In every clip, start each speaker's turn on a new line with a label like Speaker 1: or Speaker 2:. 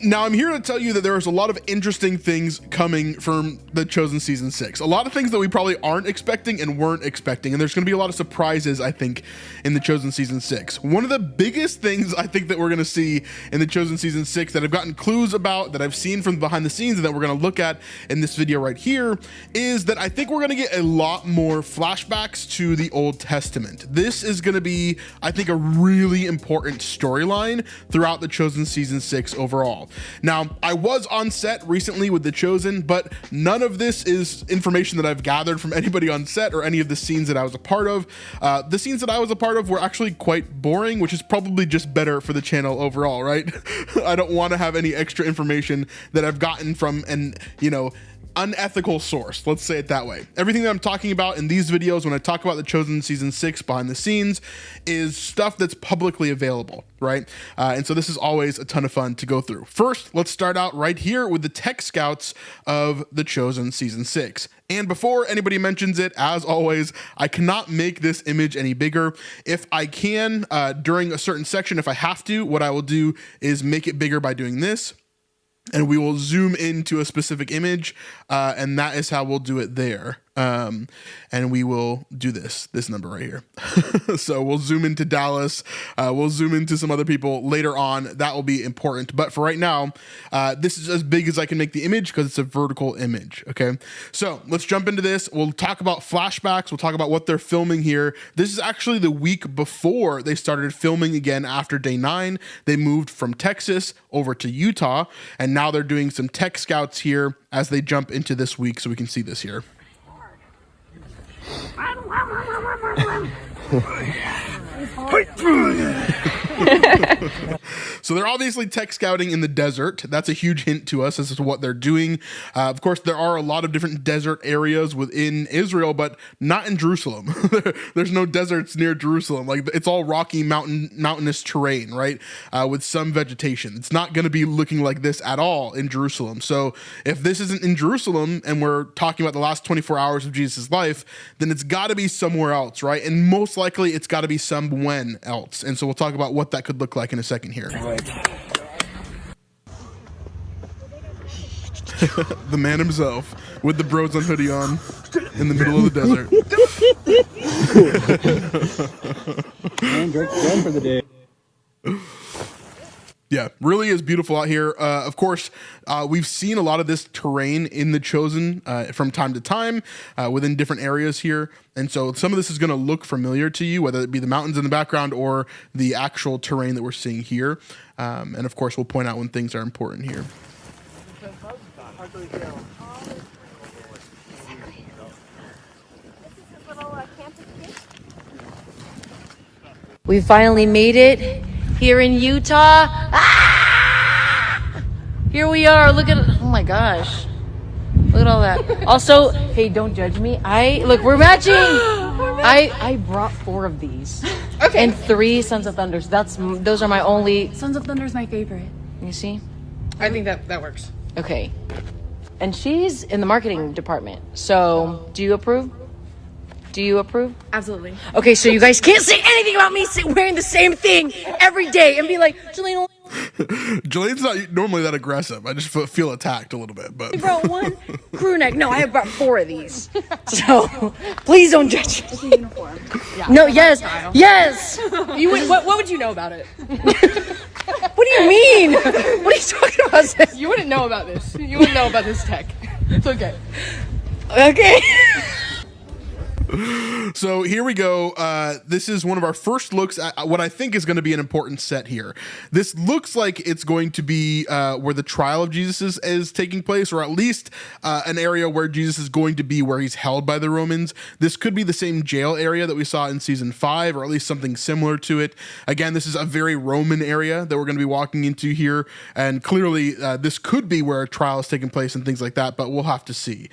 Speaker 1: Now, I'm here to tell you that there's a lot of interesting things coming from The Chosen Season 6. A lot of things that we probably aren't expecting and weren't expecting, and there's going to be a lot of surprises, I think, in The Chosen Season 6. One of the biggest things I think that we're going to see in The Chosen Season 6 that I've gotten clues about, that I've seen from behind the scenes, and that we're going to look at in this video right here, is that I think we're going to get a lot more flashbacks to the Old Testament. This is going to be, I think, a really important storyline throughout The Chosen Season 6 overall. Now, I was on set recently with The Chosen, but none of this is information that I've gathered from anybody on set or any of the scenes that I was a part of. The scenes that I was a part of were actually quite boring, which is probably just better for the channel overall, right? I don't want to have any extra information that I've gotten from an, unethical source. Let's say it that way. Everything that I'm talking about in these videos when I talk about The Chosen Season 6 behind the scenes is stuff that's publicly available, right? And so this is always a ton of fun to go through. First, let's start out right here with the tech scouts of The Chosen Season 6. And before anybody mentions it, as always, I cannot make this image any bigger. If I can, during a certain section, if I have to, what I will do is make it bigger by doing this. And we will zoom into a specific image, and that is how we'll do it there. And we will do this number right here. So we'll zoom into Dallas. We'll zoom into some other people later on. That will be important. But for right now, this is as big as I can make the image because it's a vertical image. Okay. So let's jump into this. We'll talk about flashbacks. We'll talk about what they're filming here. This is actually the week before they started filming again after day 9. They moved from Texas over to Utah, and now they're doing some tech scouts here as they jump into this week. So we can see this here. So they're obviously tech scouting in the desert. That's a huge hint to us as to what they're doing. Of course, there are a lot of different desert areas within Israel, but not in Jerusalem. There's no deserts near Jerusalem. Like, it's all rocky mountainous terrain, right? With some vegetation. It's not going to be looking like this at all in Jerusalem. So if this isn't in Jerusalem and we're talking about the last 24 hours of Jesus' life, then it's got to be somewhere else, right? And most likely it's got to be somewhere else. And so we'll talk about what that could look like in a second here. The man himself with the bros on hoodie on in the middle of the desert.
Speaker 2: Man, Drake's done for the day.
Speaker 1: Yeah, really is beautiful out here. Of course, we've seen a lot of this terrain in The Chosen from time to time within different areas here. And so some of this is going to look familiar to you, whether it be the mountains in the background or the actual terrain that we're seeing here. And of course, we'll point out when things are important here.
Speaker 3: We finally made it here in Utah. Ah! Here we are. Look at, oh my gosh. Look at all that. Also, hey, don't judge me. Look, we're matching. I brought 4 of these. Okay. And 3 Sons of Thunders. Those are my only.
Speaker 4: Sons of Thunder is my favorite.
Speaker 3: You see?
Speaker 4: I think that works.
Speaker 3: Okay. And she's in the marketing department. So, do you approve? Do you approve?
Speaker 4: Absolutely.
Speaker 3: Okay, so you guys can't say anything about me wearing the same thing every day and be like, Jelaine.
Speaker 1: Jelane's not normally that aggressive. I just feel attacked a little bit. But
Speaker 3: I brought 1 crew neck. No, I have brought 4 of these. So please don't judge me.
Speaker 4: It's a uniform. Yeah.
Speaker 3: No, yes, yes.
Speaker 4: What would you know about it?
Speaker 3: What do you mean? What are you talking about?
Speaker 4: You wouldn't know about this. You wouldn't know about this tech. It's okay.
Speaker 3: Okay.
Speaker 1: So here we go. This is one of our first looks at what I think is going to be an important set here. This looks like it's going to be where the trial of Jesus is taking place, or at least an area where Jesus is going to be where he's held by the Romans. This could be the same jail area that we saw in season 5, or at least something similar to it. Again, this is a very Roman area that we're going to be walking into here. And clearly this could be where a trial is taking place and things like that, but we'll have to see.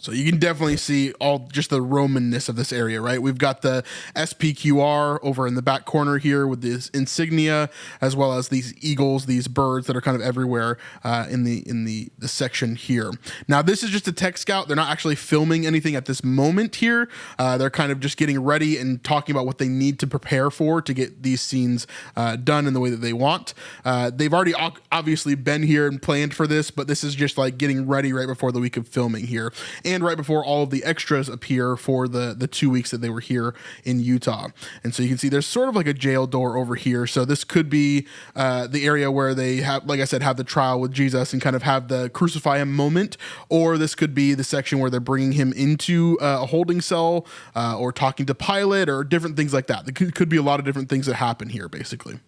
Speaker 1: So you can definitely see all just the Romanness of this area, right? We've got the SPQR over in the back corner here with this insignia, as well as these eagles, these birds that are kind of everywhere in the section here. Now, this is just a tech scout. They're not actually filming anything at this moment here. They're kind of just getting ready and talking about what they need to prepare for to get these scenes done in the way that they want. They've already obviously been here and planned for this, but this is just like getting ready right before the week of filming here. And right before all of the extras appear for the 2 weeks that they were here in Utah. And so you can see there's sort of like a jail door over here. So this could be the area where they have, like I said, have the trial with Jesus and kind of have the crucify him moment. Or this could be the section where they're bringing him into a holding cell or talking to Pilate or different things like that. There could be a lot of different things that happen here, basically.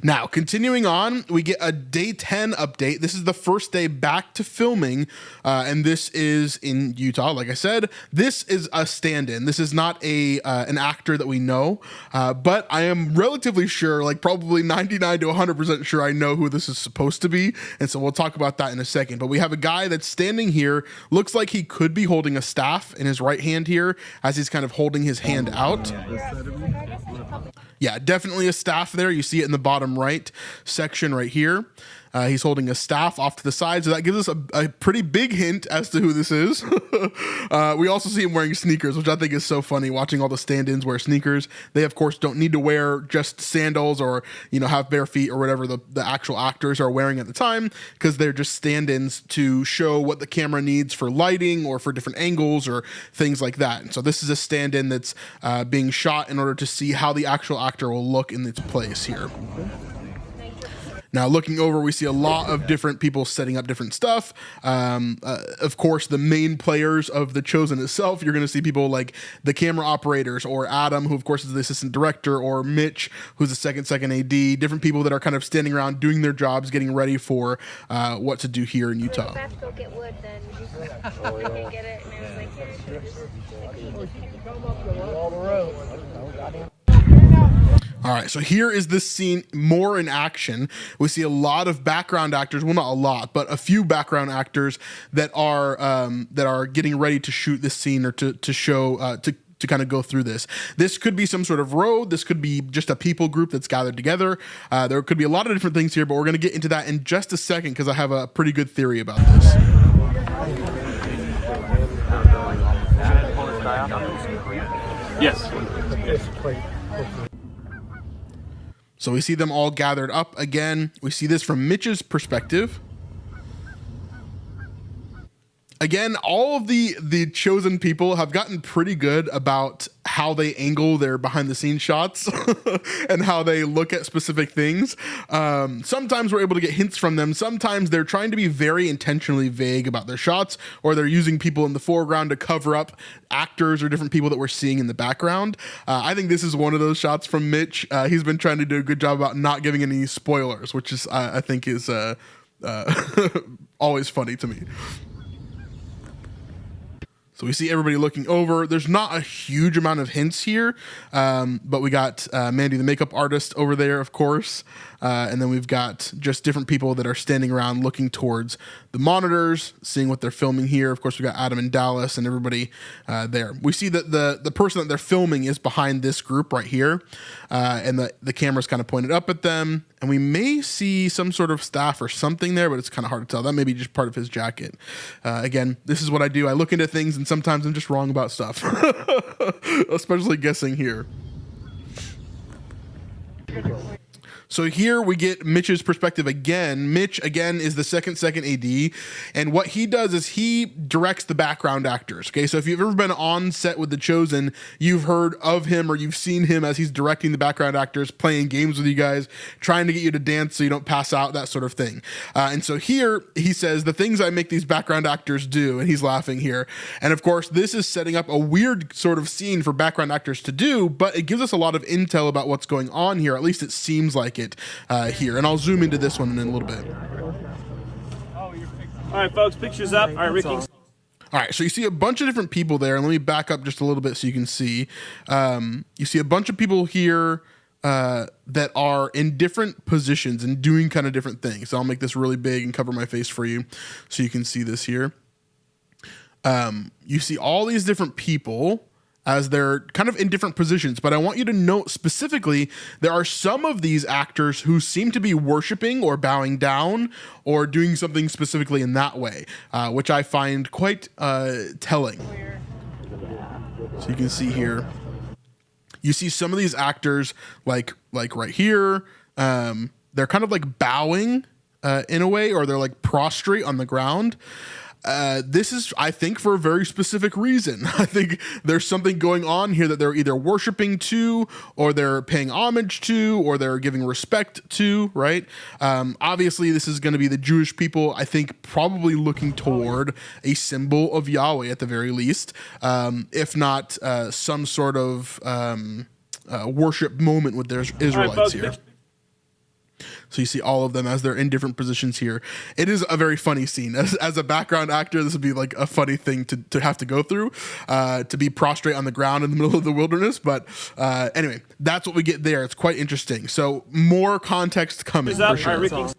Speaker 1: Now, continuing on, we get a day 10 update. This is the first day back to filming, and this is in Utah. Like I said, this is a stand-in. This is not an actor that we know, but I am relatively sure, like probably 99 to 100% sure I know who this is supposed to be, and so we'll talk about that in a second. But we have a guy that's standing here, looks like he could be holding a staff in his right hand here as he's kind of holding his hand out. Yeah, definitely a staff there. You see it in the bottom right section right here. He's holding a staff off to the side, so that gives us a pretty big hint as to who this is. We also see him wearing sneakers, which I think is so funny, watching all the stand-ins wear sneakers. They, of course, don't need to wear just sandals or, you know, have bare feet or whatever the actual actors are wearing at the time, because they're just stand-ins to show what the camera needs for lighting or for different angles or things like that. And so this is a stand-in that's being shot in order to see how the actual actor will look in its place here. Now, looking over, we see a lot of different people setting up different stuff. Of course, the main players of The Chosen itself, you're going to see people like the camera operators, or Adam, who of course is the assistant director, or Mitch, who's the second AD, different people that are kind of standing around doing their jobs, getting ready for what to do here in Utah.
Speaker 5: Go get wood, then I didn't get it, and I was like, here, just
Speaker 1: All right, so here is this scene more in action. We see a lot of background actors, well, not a lot, but a few background actors that are getting ready to shoot this scene or to show to kind of go through this. This could be some sort of road. This could be just a people group that's gathered together. There could be a lot of different things here, but we're going to get into that in just a second because I have a pretty good theory about this.
Speaker 6: Yes.
Speaker 1: So we see them all gathered up again. We see this from Mitch's perspective. Again, all of the chosen people have gotten pretty good about how they angle their behind the scenes shots and how they look at specific things. Sometimes we're able to get hints from them. Sometimes they're trying to be very intentionally vague about their shots, or they're using people in the foreground to cover up actors or different people that we're seeing in the background. I think this is one of those shots from Mitch. He's been trying to do a good job about not giving any spoilers, which is I think is always funny to me. So we see everybody looking over. There's not a huge amount of hints here, but we got Mandy, the makeup artist, over there, of course. And then we've got just different people that are standing around looking towards the monitors, seeing what they're filming here. Of course, we got Adam and Dallas and everybody there. We see that the person that they're filming is behind this group right here, and the camera's kind of pointed up at them. And we may see some sort of staff or something there, but it's kind of hard to tell. That may be just part of his jacket. Again, this is what I do. I look into things, and sometimes I'm just wrong about stuff, especially guessing here. So here we get Mitch's perspective again. Mitch, again, is the second AD, and what he does is he directs the background actors, okay? So if you've ever been on set with The Chosen, you've heard of him or you've seen him as he's directing the background actors, playing games with you guys, trying to get you to dance so you don't pass out, that sort of thing. And so here he says, the things I make these background actors do, and he's laughing here. And of course, this is setting up a weird sort of scene for background actors to do, but it gives us a lot of intel about what's going on here. At least it seems like it here, and I'll zoom into this one in a little bit.
Speaker 6: All right, folks, pictures up. All right, Ricky.
Speaker 1: All right, so you see a bunch of different people there, and let me back up just a little bit so you can see. You see a bunch of people here that are in different positions and doing kind of different things. So I'll make this really big and cover my face for you so you can see this here. You see all these different people as they're kind of in different positions, but I want you to note specifically there are some of these actors who seem to be worshiping or bowing down or doing something specifically in that way, which I find quite telling. So you can see here, you see some of these actors like right here, they're kind of like bowing in a way, or they're like prostrate on the ground. This is, I think, for a very specific reason. I think there's something going on here that they're either worshiping to, or they're paying homage to, or they're giving respect to, right? Obviously, this is going to be the Jewish people, I think, probably looking toward a symbol of Yahweh at the very least, if not some sort of worship moment with their Israelites here. So you see all of them as they're in different positions here. It is a very funny scene. As a background actor, this would be like a funny thing to have to go through, to be prostrate on the ground in the middle of the wilderness. But anyway, that's what we get there. It's quite interesting. So more context coming for sure.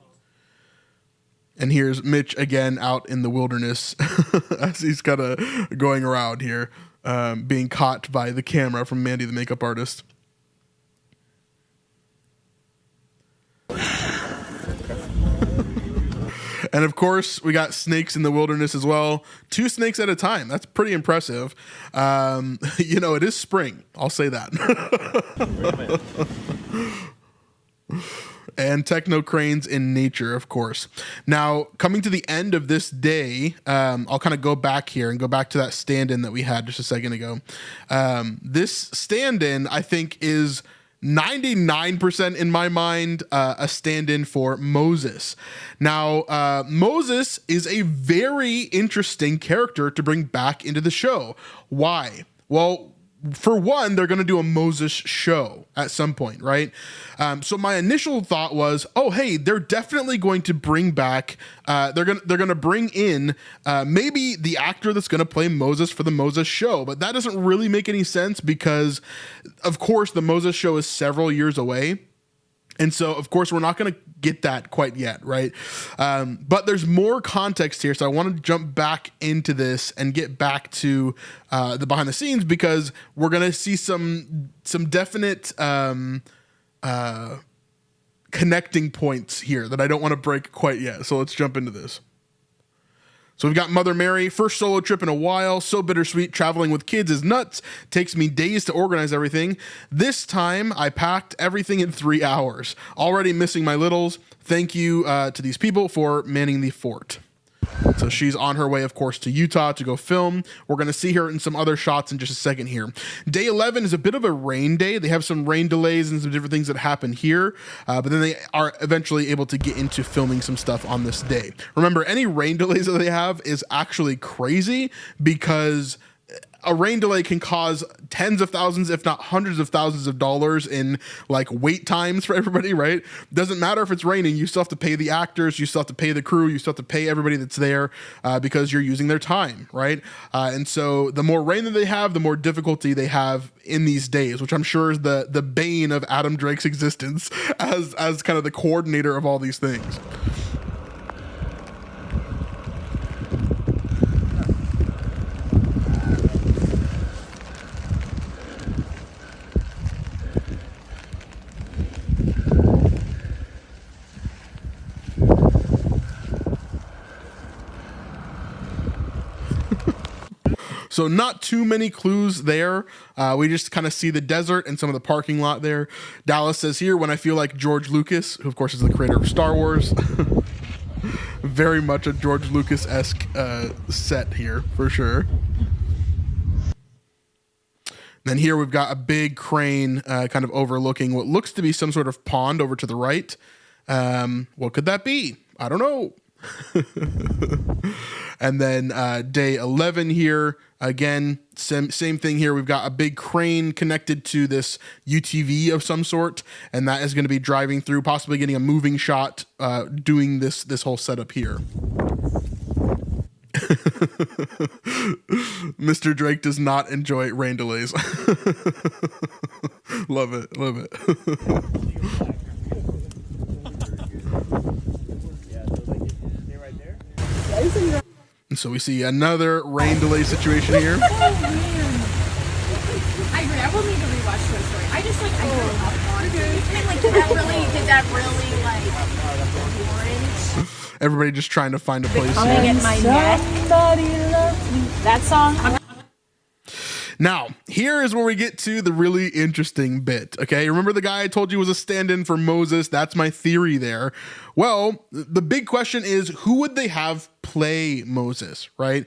Speaker 1: And here's Mitch again out in the wilderness as he's kind of going around here, being caught by the camera from Mandy, the makeup artist. And of course, we got snakes in the wilderness as well. 2 snakes at a time. That's pretty impressive. You know, it is spring. I'll say that. And techno cranes in nature, of course. Now, coming to the end of this day, I'll kind of go back here and go back to that stand-in that we had just a second ago. This stand-in, I think, is 99% in my mind a stand-in for Moses. Now, Moses is a very interesting character to bring back into the show. Why? Well, for one, they're going to do a Moses show at some point, right? So my initial thought was, oh, hey, they're definitely going to bring back, they're going to bring in maybe the actor that's going to play Moses for the Moses show. But that doesn't really make any sense because, of course, the Moses show is several years away. And so, of course, we're not going to get that quite yet, right? But there's more context here, so I want to jump back into this and get back to the behind the scenes because we're going to see some definite connecting points here that I don't want to break quite yet. So let's jump into this. So we've got Mother Mary, first solo trip in a while, so bittersweet, traveling with kids is nuts, takes me days to organize everything. This time I packed everything in 3 hours, already missing my littles. Thank you to these people for manning the fort. So she's on her way, of course, to Utah to go film. We're going to see her in some other shots in just a second here. Day 11 is a bit of a rain day. They have some rain delays and some different things that happen here, but then they are eventually able to get into filming some stuff on this day. Remember, any rain delays that they have is actually crazy because a rain delay can cause tens of thousands, if not hundreds of thousands of dollars in like wait times for everybody, right? Doesn't matter if it's raining, you still have to pay the actors, you still have to pay the crew, you still have to pay everybody that's there because you're using their time, right? And so the more rain that they have, the more difficulty they have in these days, which I'm sure is the bane of Adam Drake's existence as kind of the coordinator of all these things. So not too many clues there. We just kind of see the desert and some of the parking lot there. Dallas says here, when I feel like George Lucas, who of course is the creator of Star Wars. Very much a George Lucas-esque set here, for sure. Then here we've got a big crane kind of overlooking what looks to be some sort of pond over to the right. What could that be? I don't know. And then day 11 here, again, same thing here. We've got a big crane connected to this UTV of some sort, and that is going to be driving through, possibly getting a moving shot, doing this whole setup here. Mr. Drake does not enjoy rain delays. Love it. Love it. And so we see another rain delay situation here.
Speaker 7: I agree. I will need to rewatch Toy Story. I just like I grew up on it. And like did that really like orange?
Speaker 1: Everybody just trying to find a place
Speaker 7: Coming
Speaker 1: here.
Speaker 7: at my neck. That song.
Speaker 1: Now, here is where we get to the really interesting bit, okay? Remember the guy I told you was a stand-in for Moses? That's my theory there. Well, the big question is, who would they have play Moses, right?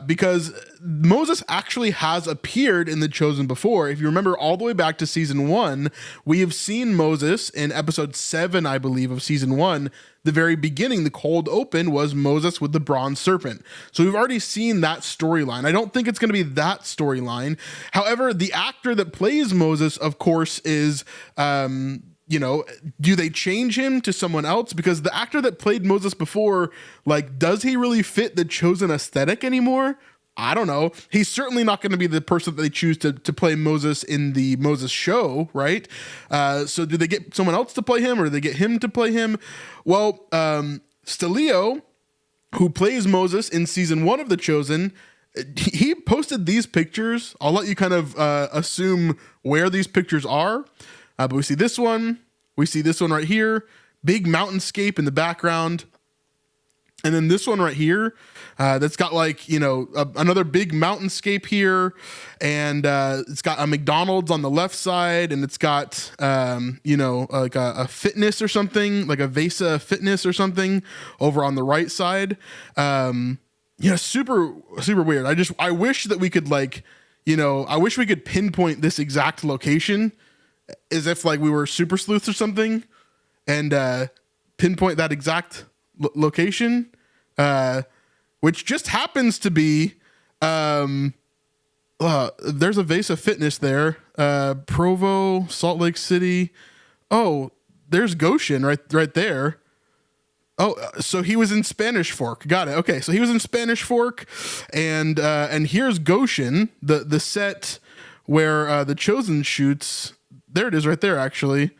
Speaker 1: Because Moses actually has appeared in The Chosen before. If you remember all the way back to season 1, we have seen Moses in episode 7, I believe, of season 1. The very beginning, the cold open was Moses with the bronze serpent. So we've already seen that storyline. I don't think it's going to be that storyline. However, the actor that plays Moses, of course, is, do they change him to someone else? Because the actor that played Moses before, like, does he really fit the Chosen aesthetic anymore? I don't know. He's certainly not going to be the person that they choose to play Moses in the Moses show, right? So do they get someone else to play him, or do they get him to play him? Well, Stelio, who plays Moses in season 1 of The Chosen, he posted these pictures. I'll let you kind of assume where these pictures are. But we see this one. We see this one right here. Big mountainscape in the background. And then this one right here, that's got like, another big mountainscape here. And it's got a McDonald's on the left side. And it's got, like a fitness or something, like a Vesa fitness or something over on the right side. Super, super weird. I wish that we could I wish we could pinpoint this exact location as if like we were super sleuths or something, and pinpoint that exact location, which just happens to be there's a Vesa Fitness there, Provo, Salt Lake City. Oh, there's Goshen right there. Oh, so he was in Spanish Fork. Got it. Okay, so he was in Spanish Fork, and here's Goshen, the set where The Chosen shoots. There it is right there, actually.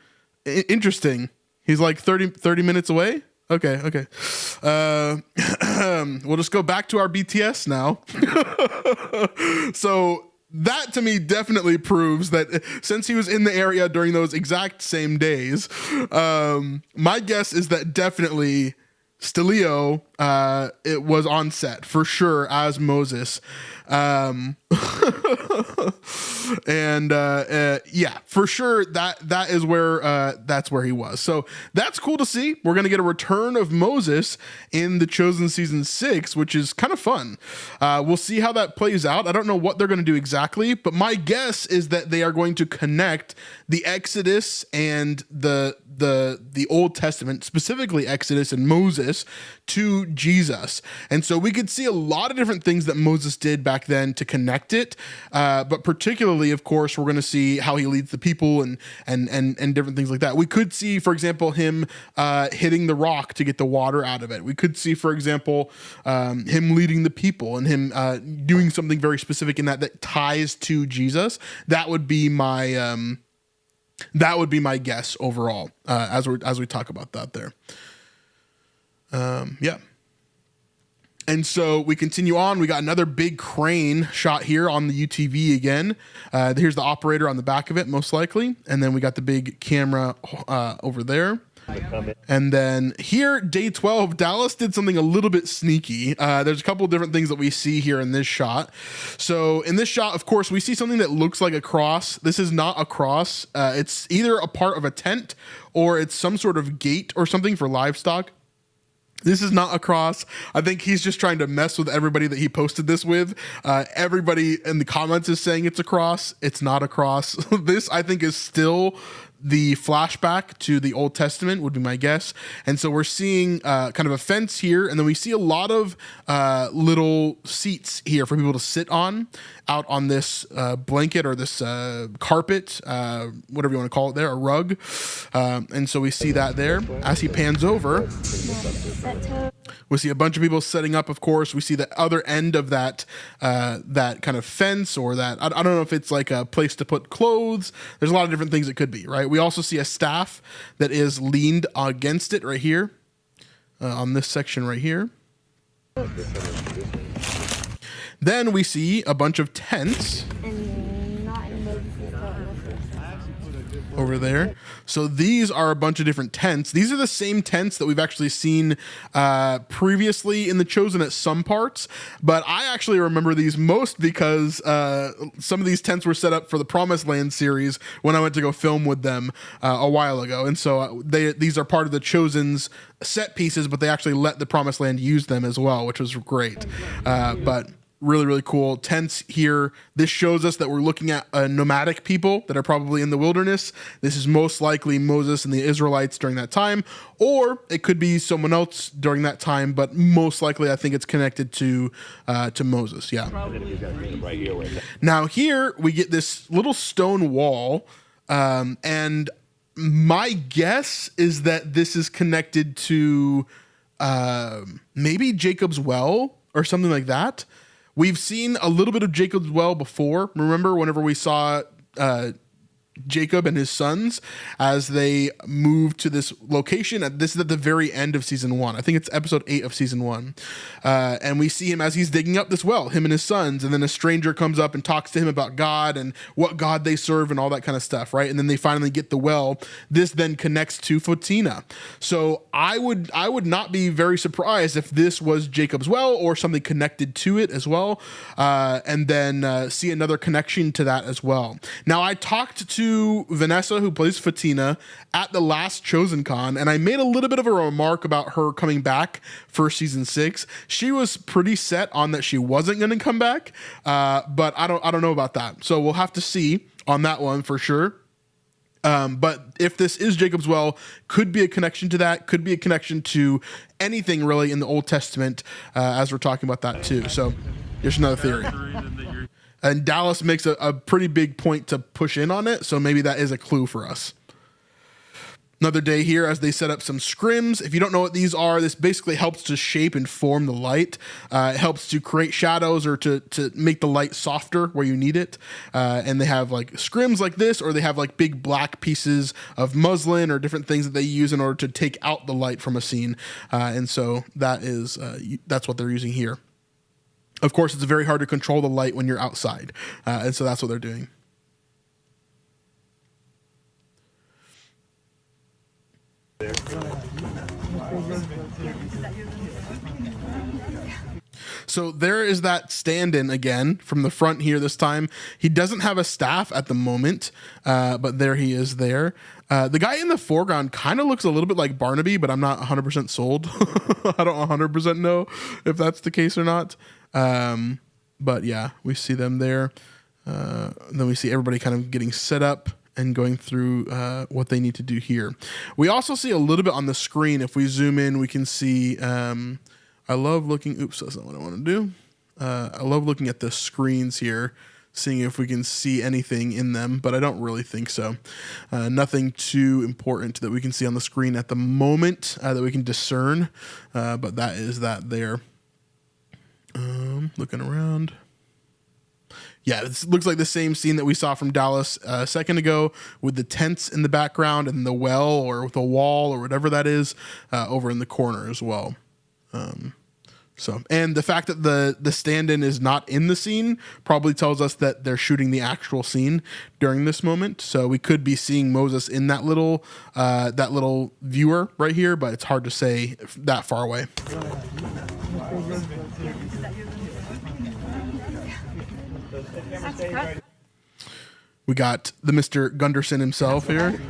Speaker 1: Interesting. He's like 30 minutes away? Okay. We'll just go back to our BTS now. So that to me definitely proves that since he was in the area during those exact same days, my guess is that definitely Stelio it was on set for sure as Moses. And yeah, for sure that is where that's where he was. So that's cool to see. We're gonna get a return of Moses in The Chosen season 6, which is kind of fun. We'll see how that plays out. I don't know what they're gonna do exactly, but my guess is that they are going to connect the Exodus and the Old Testament, specifically Exodus and Moses, to Jesus. And so we could see a lot of different things that Moses did back then to connect it. But particularly, of course, we're going to see how he leads the people and different things like that. We could see, for example, him hitting the rock to get the water out of it. We could see, for example, him leading the people and him doing something very specific in that ties to Jesus. That would be my guess overall as we talk about that there. Yeah. And so we continue on. We got another big crane shot here on the UTV again. Here's the operator on the back of it, most likely. And then we got the big camera over there. And then here, day 12, Dallas did something a little bit sneaky. There's a couple of different things that we see here in this shot. So in this shot, of course, we see something that looks like a cross. This is not a cross. It's either a part of a tent or it's some sort of gate or something for livestock. This is not a cross. I think he's just trying to mess with everybody that he posted this with. Everybody in the comments is saying it's a cross. It's not a cross. This, I think, is still the flashback to the Old Testament, would be my guess. And so we're seeing kind of a fence here, and then we see a lot of little seats here for people to sit on out on this blanket or this carpet, whatever you want to call it there, a rug. And so we see that there as he pans over. We see a bunch of people setting up, of course. We see the other end of that that kind of fence, or that, I don't know if it's like a place to put clothes. There's a lot of different things it could be, right? We also see a staff that is leaned against it right here, on this section right here. Then we see a bunch of tents over there. So these are a bunch of different tents. These are the same tents that we've actually seen previously in The Chosen at some parts, but I actually remember these most because some of these tents were set up for the Promised Land series when I went to go film with them a while ago. And so these are part of The Chosen's set pieces, but they actually let the Promised Land use them as well, which was great. But really, really cool tents here. This shows us that we're looking at nomadic people that are probably in the wilderness. This is most likely Moses and the Israelites during that time, or it could be someone else during that time, but most likely I think it's connected to Moses. Yeah. Now here we get this little stone wall, and my guess is that this is connected to maybe Jacob's well or something like that. We've seen a little bit of Jacob's well before. Remember whenever we saw Jacob and his sons as they moved to this location. This is at the very end of season 1. I think it's episode 8 of season 1. And we see him as he's digging up this well, him and his sons. And then a stranger comes up and talks to him about God and what God they serve and all that kind of stuff, right? And then they finally get the well. This then connects to Fatina. So I would not be very surprised if this was Jacob's well or something connected to it as well. And then see another connection to that as well. Now, I talked to Vanessa, who plays Fatina, at the last Chosen Con, and I made a little bit of a remark about her coming back for season 6. She was pretty set on that she wasn't going to come back, but I don't know about that. So we'll have to see on that one for sure. But if this is Jacob's well, could be a connection to that, could be a connection to anything really in the Old Testament, as we're talking about that too. So here's another theory. And Dallas makes a pretty big point to push in on it, so maybe that is a clue for us. Another day here as they set up some scrims. If you don't know what these are, this basically helps to shape and form the light. It helps to create shadows or to make the light softer where you need it. And they have like scrims like this, or they have like big black pieces of muslin or different things that they use in order to take out the light from a scene. And so that's what they're using here. Of course, it's very hard to control the light when you're outside. And so that's what they're doing. So there is that stand-in again from the front here this time. He doesn't have a staff at the moment, but there he is there. The guy in the foreground kind of looks a little bit like Barnaby, but I'm not 100% sold. I don't 100% know if that's the case or not. But yeah, we see them there. Then we see everybody kind of getting set up and going through what they need to do here. We also see a little bit on the screen. If we zoom in, we can see, I love looking, oops, that's not what I want to do. I love looking at the screens here, seeing if we can see anything in them, but I don't really think so. Nothing too important that we can see on the screen at the moment that we can discern, but that is that there. Looking around. Yeah, this looks like the same scene that we saw from Dallas a second ago with the tents in the background and the well or with a wall or whatever that is over in the corner as well. And the fact that the stand-in is not in the scene probably tells us that they're shooting the actual scene during this moment. So we could be seeing Moses in that little viewer right here, but it's hard to say that far away. We got the Mr. Gunderson himself here.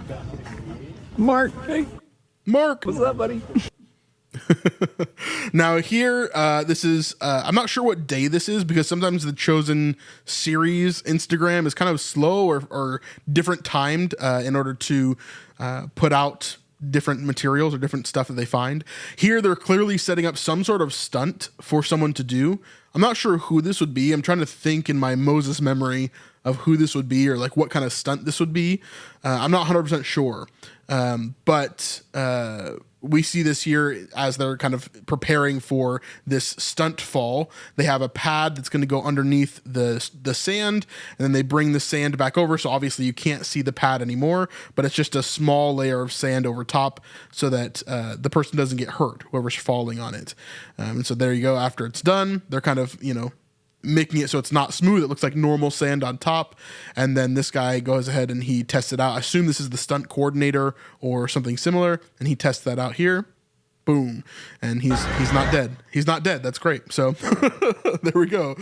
Speaker 2: Mark, hey.
Speaker 1: Mark.
Speaker 2: What's up, buddy?
Speaker 1: Now here, this is, I'm not sure what day this is because sometimes the Chosen series Instagram is kind of slow or different timed in order to put out different materials or different stuff that they find. Here, they're clearly setting up some sort of stunt for someone to do. I'm not sure who this would be. I'm trying to think in my Moses memory of who this would be or like what kind of stunt this would be. I'm not 100% sure. But we see this here as they're kind of preparing for this stunt fall. They have a pad that's going to go underneath the sand, and then they bring the sand back over. So obviously you can't see the pad anymore, but it's just a small layer of sand over top so that the person doesn't get hurt, whoever's falling on it. And so there you go. After it's done, they're kind of, you know, making it so it's not smooth. It looks like normal sand on top. And then this guy goes ahead and he tests it out. I assume this is the stunt coordinator or something similar. And he tests that out here. Boom. And he's not dead. He's not dead. That's great. So there we go.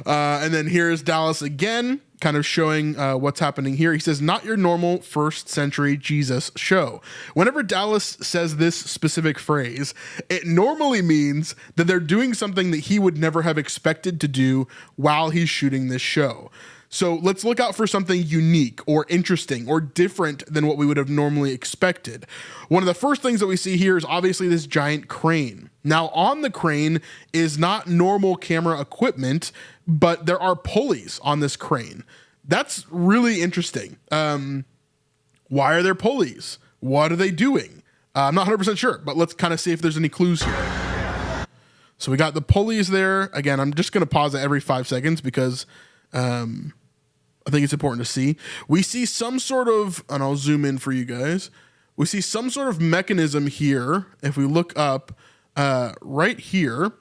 Speaker 1: And then here's Dallas again, kind of showing what's happening here. He says, not your normal first century Jesus show. Whenever Dallas says this specific phrase, it normally means that they're doing something that he would never have expected to do while he's shooting this show. So let's look out for something unique or interesting or different than what we would have normally expected. One of the first things that we see here is obviously this giant crane. Now on the crane is not normal camera equipment, but there are pulleys on this crane. That's really interesting. Why are there pulleys? What are they doing? I'm not 100% sure, but let's kind of see if there's any clues here. So we got the pulleys there. Again, I'm just going to pause it every 5 seconds because I think it's important to see. We see some sort of, and I'll zoom in for you guys. We see some sort of mechanism here. If we look up right here,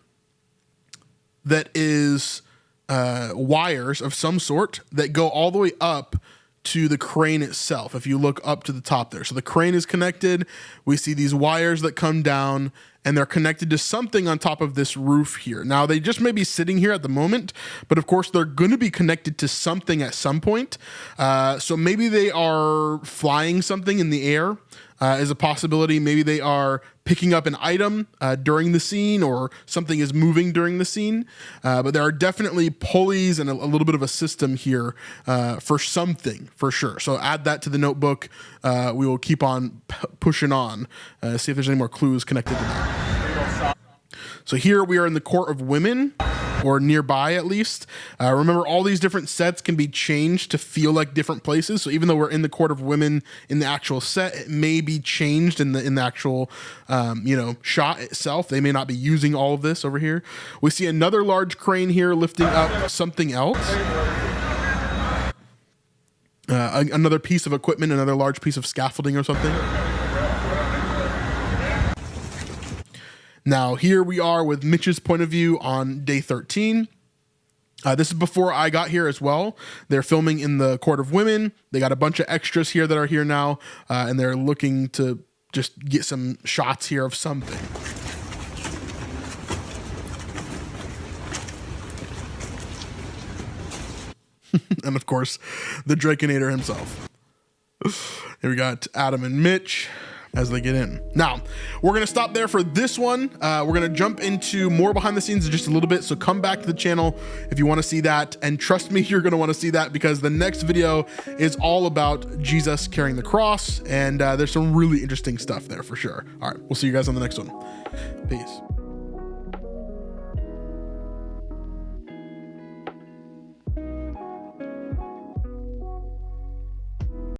Speaker 1: that is wires of some sort that go all the way up to the crane itself. If you look up to the top there. So the crane is connected. We see these wires that come down and they're connected to something on top of this roof here. Now they just may be sitting here at the moment, but of course they're going to be connected to something at some point. So maybe they are flying something in the air is a possibility. Maybe they are picking up an item during the scene, or something is moving during the scene. But there are definitely pulleys and a little bit of a system here for something, for sure. So add that to the notebook. We will keep on pushing on, see if there's any more clues connected to that. So here we are in the Court of Women, or nearby at least. Remember, all these different sets can be changed to feel like different places. So even though we're in the Court of Women in the actual set, it may be changed in the actual shot itself. They may not be using all of this over here. We see another large crane here lifting up something else. Another piece of equipment, another large piece of scaffolding or something. Now, here we are with Mitch's point of view on day 13. This is before I got here as well. They're filming in the Court of Women. They got a bunch of extras here that are here now, and they're looking to just get some shots here of something. And of course, the Draconator himself. Here we got Adam and Mitch as they get in. Now, we're going to stop there for this one. We're going to jump into more behind the scenes in just a little bit. So come back to the channel if you want to see that. And trust me, you're going to want to see that, because the next video is all about Jesus carrying the cross. And there's some really interesting stuff there for sure. All right, we'll see you guys on the next one. Peace.